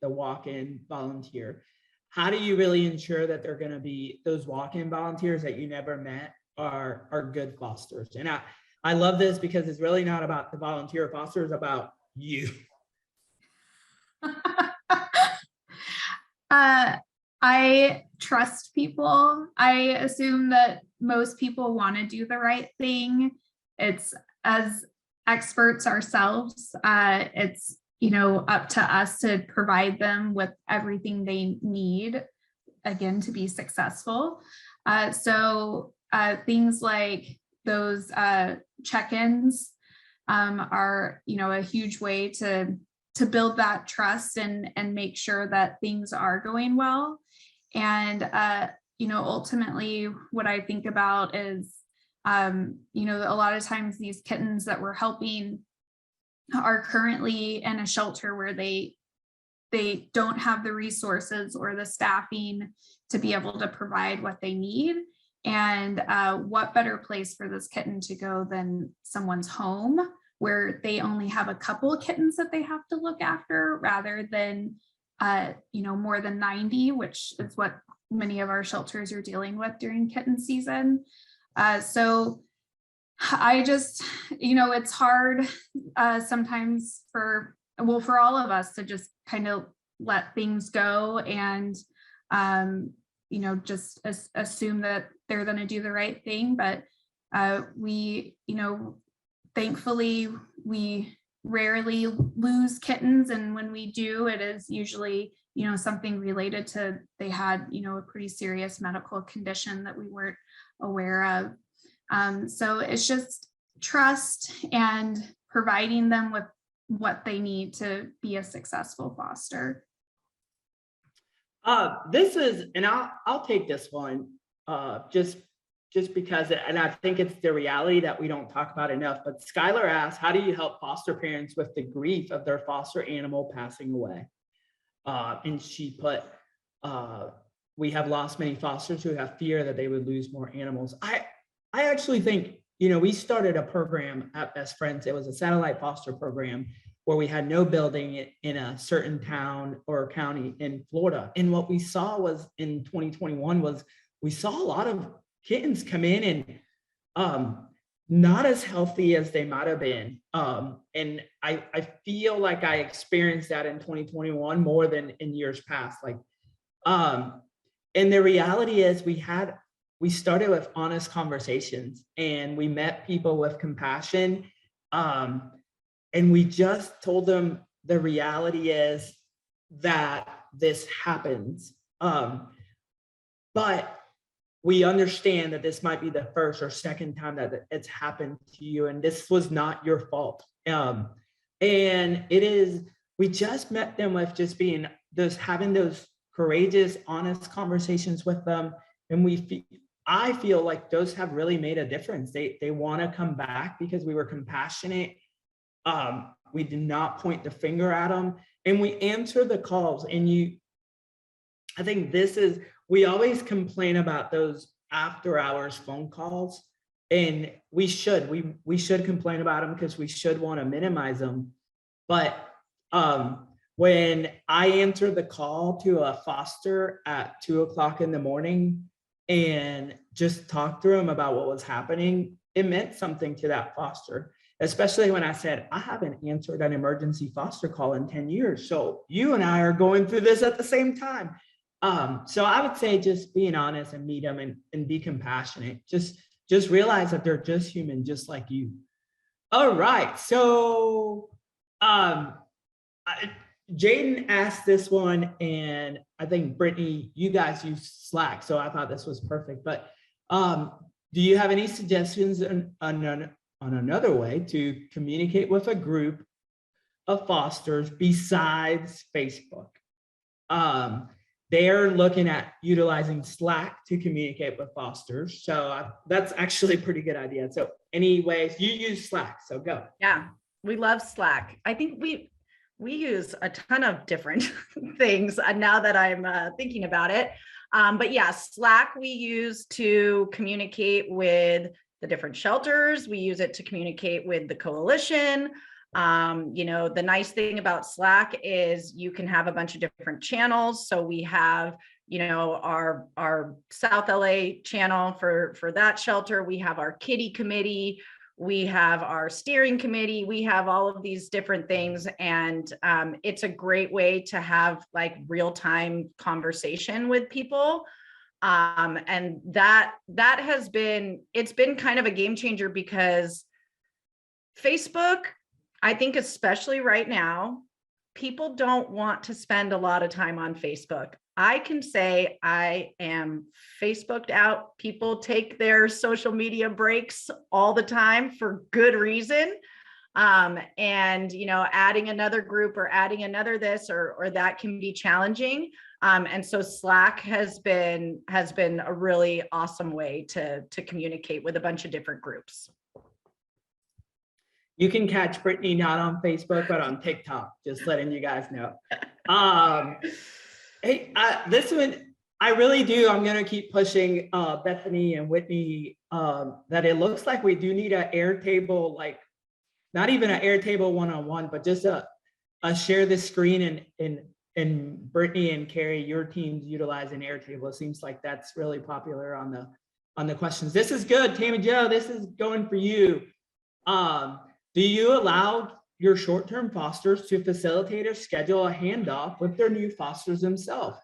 walk-in volunteer. How do you really ensure that they're going to be those walk-in volunteers that you never met are good fosters? And I love this because it's really not about the volunteer foster, it's about you. I trust people. I assume that most people want to do the right thing. It's, as experts ourselves, it's up to us to provide them with everything they need, again, to be successful. So things like those check-ins are a huge way to build that trust and make sure that things are going well. And ultimately what I think about is a lot of times these kittens that we're helping are currently in a shelter where they don't have the resources or the staffing to be able to provide what they need. And what better place for this kitten to go than someone's home, where they only have a couple of kittens that they have to look after, rather than more than 90, which is what many of our shelters are dealing with during kitten season. So I just, it's hard sometimes for all of us to just kind of let things go and, just assume that they're going to do the right thing. But we, thankfully, we rarely lose kittens. And when we do, it is usually, something related to they had, a pretty serious medical condition that we weren't aware of. So it's just trust and providing them with what they need to be a successful foster. This is, and I'll take this one, just because, and I think it's the reality that we don't talk about enough. But Skylar asked, how do you help foster parents with the grief of their foster animal passing away? And she put, we have lost many fosters who have fear that they would lose more animals. I actually think, we started a program at Best Friends. It was a satellite foster program where we had no building in a certain town or county in Florida. And what we saw was in 2021 was we saw a lot of kittens come in and not as healthy as they might have been. And I feel like I experienced that in 2021 more than in years past. And the reality is we started with honest conversations and we met people with compassion. And we just told them the reality is that this happens. But we understand that this might be the first or second time that it's happened to you, and this was not your fault. And it is, we just met them with just having those courageous, honest conversations with them. And I feel like those have really made a difference. They want to come back because we were compassionate. We did not point the finger at them, and we answer the calls. And I think we always complain about those after hours phone calls, and we should complain about them because we should want to minimize them. But when I answered the call to a foster at 2:00 in the morning and just talked to him about what was happening, it meant something to that foster. Especially when I said, I haven't answered an emergency foster call in 10 years. So you and I are going through this at the same time. So I would say just being honest and meet them and be compassionate. Just realize that they're just human, just like you. All right. So Jaden asked this one, and I think Brittany, you guys use Slack. So I thought this was perfect. But do you have any suggestions on another way to communicate with a group of fosters besides Facebook? They're looking at utilizing Slack to communicate with fosters. So that's actually a pretty good idea. So anyways, you use Slack, so go. Yeah, we love Slack. I think we use a ton of different things now that I'm thinking about it. But yeah, Slack we use to communicate with the different shelters. We use it to communicate with the coalition. The nice thing about Slack is you can have a bunch of different channels. So we have, our South LA channel for that shelter. We have our kitty committee. We have our steering committee. We have all of these different things. And it's a great way to have like real-time conversation with people. And it's been kind of a game changer because Facebook, I think especially right now, people don't want to spend a lot of time on Facebook. I can say I am Facebooked out. People take their social media breaks all the time for good reason. Adding another group or adding another this or that can be challenging. And so Slack has been a really awesome way to communicate with a bunch of different groups. You can catch Brittany not on Facebook, but on TikTok, just letting you guys know. Hey, this one, I really do. I'm going to keep pushing Bethany and Whitney that it looks like we do need an Airtable, like not even an Airtable one-on-one, but just a share the screen and Brittany and Carrie, your teams utilizing Airtable. It seems like that's really popular on the questions. This is good, Tammy Jo. This is going for you. Do you allow your short-term fosters to facilitate or schedule a handoff with their new fosters themselves?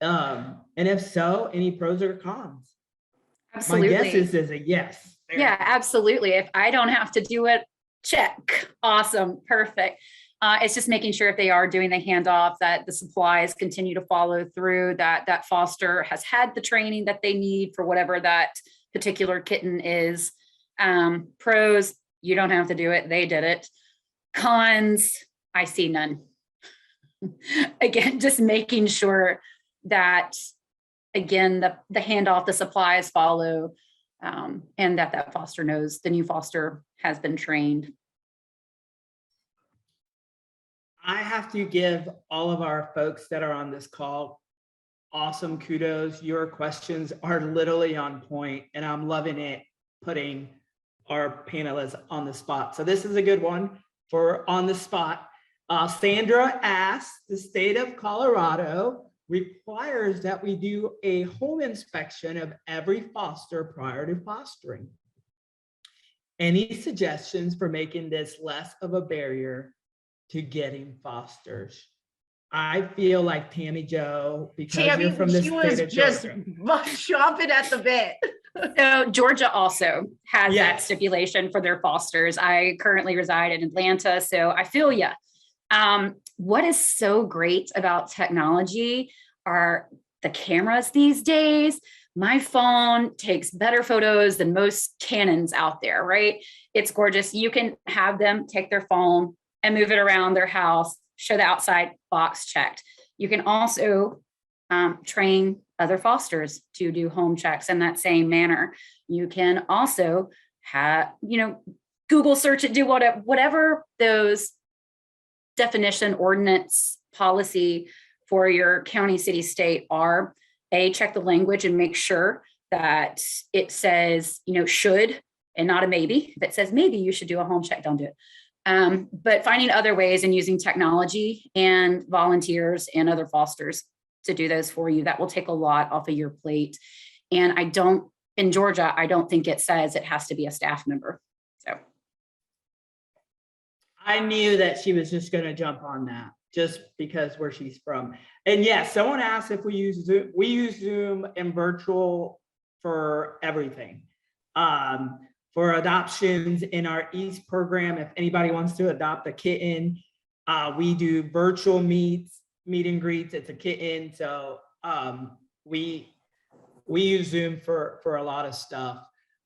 And if so, any pros or cons? Absolutely. My guess is a yes. Yeah, absolutely. If I don't have to do it, check. Awesome. Perfect. It's just making sure if they are doing the handoff that the supplies continue to follow through, that foster has had the training that they need for whatever that particular kitten is. Pros, you don't have to do it. They did it. Cons, I see none. Again, just making sure that, again, the handoff, the supplies follow, and that foster knows the new foster has been trained. I have to give all of our folks that are on this call awesome kudos. Your questions are literally on point, and I'm loving it putting our panelists on the spot. So this is a good one for on the spot. Sandra asks, the state of Colorado requires that we do a home inspection of every foster prior to fostering. Any suggestions for making this less of a barrier to getting fosters? I feel like Tammy Jo, because you're from the state of Georgia. Just chomping at the bit. So Georgia also has that stipulation for their fosters. I currently reside in Atlanta, so I feel you. What is so great about technology are the cameras these days. My phone takes better photos than most Kittens out there, right? It's gorgeous. You can have them take their phone and move it around their house, show the outside box checked. You can also train other fosters to do home checks in that same manner. You can also have, Google search it, do whatever those definition, ordinance, policy for your county, city, state are. Check the language and make sure that it says, should and not a maybe. If it says maybe you should do a home check, don't do it. But finding other ways and using technology and volunteers and other fosters to do those for you, that will take a lot off of your plate. And in Georgia, I don't think it says it has to be a staff member. So I knew that she was just going to jump on that just because where she's from. And yes, someone asked if we use Zoom. We use Zoom and virtual for everything. For adoptions in our East program, if anybody wants to adopt a kitten, we do virtual meet and greets. It's a kitten. So we use Zoom for a lot of stuff.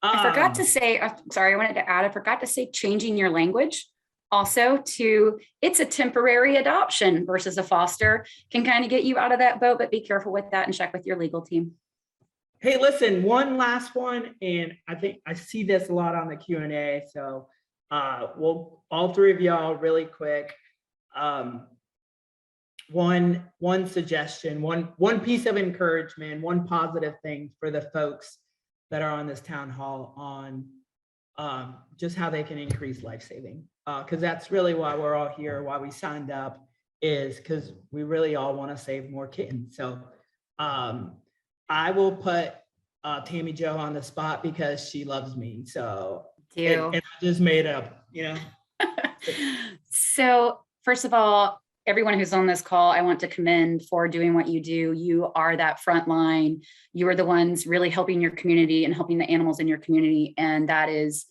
I forgot to say, sorry, I wanted to add, I forgot to say changing your language also to it's a temporary adoption versus a foster, can kind of get you out of that boat, but be careful with that and check with your legal team. Hey, listen, one last one, and I think I see this a lot on the Q&A. So we'll all three of y'all really quick. One suggestion, one piece of encouragement, one positive thing for the folks that are on this town hall on just how they can increase life saving. Because that's really why we're all here, why we signed up, is because we really all want to save more kittens. So I will put Tammy Jo on the spot because she loves me. So and I just made up, you know. So first of all, everyone who's on this call, I want to commend for doing what you do. You are that front line. You are the ones really helping your community and helping the animals in your community. And that is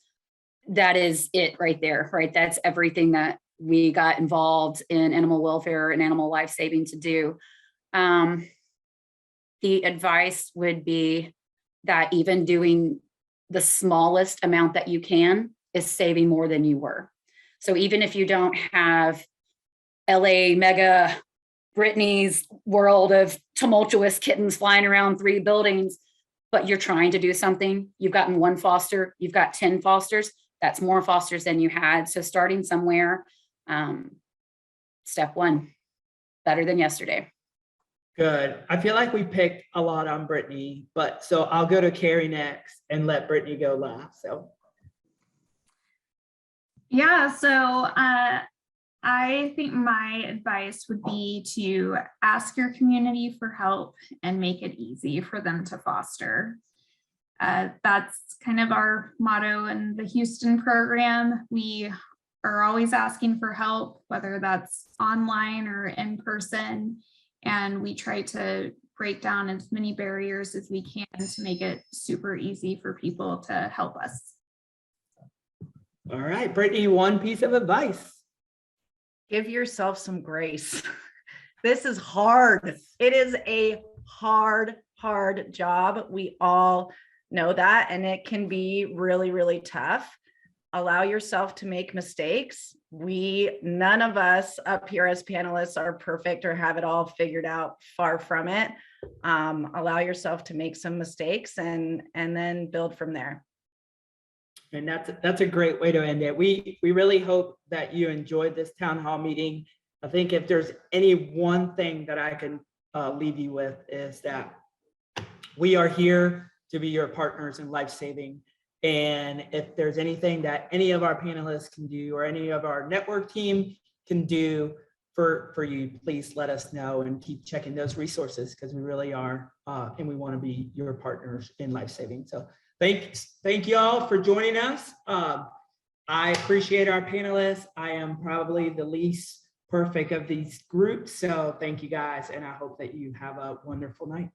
it right there, right? That's everything that we got involved in animal welfare and animal life saving to do. The advice would be that even doing the smallest amount that you can is saving more than you were. So even if you don't have LA mega Brittany's world of tumultuous kittens flying around 3 buildings, but you're trying to do something, you've gotten 1 foster, you've got 10 fosters, that's more fosters than you had. So starting somewhere, step 1, better than yesterday. Good. I feel like we picked a lot on Brittany, but so I'll go to Carrie next and let Brittany go last. So. Yeah, so I think my advice would be to ask your community for help and make it easy for them to foster. That's kind of our motto in the Houston program. We are always asking for help, whether that's online or in person. And we try to break down as many barriers as we can to make it super easy for people to help us. All right, Brittany, one piece of advice. Give yourself some grace. This is hard. It is a hard job. We all know that, and it can be really, really tough. Allow yourself to make mistakes. None of us up here as panelists are perfect or have it all figured out, far from it. Allow yourself to make some mistakes and then build from there. And that's a great way to end it. We really hope that you enjoyed this town hall meeting. I think if there's any one thing that I can leave you with is that we are here to be your partners in life saving. And if there's anything that any of our panelists can do or any of our network team can do for you, please let us know and keep checking those resources because we really are and we want to be your partners in life saving. So thank you all for joining us. I appreciate our panelists. I am probably the least perfect of these groups. So thank you guys. And I hope that you have a wonderful night.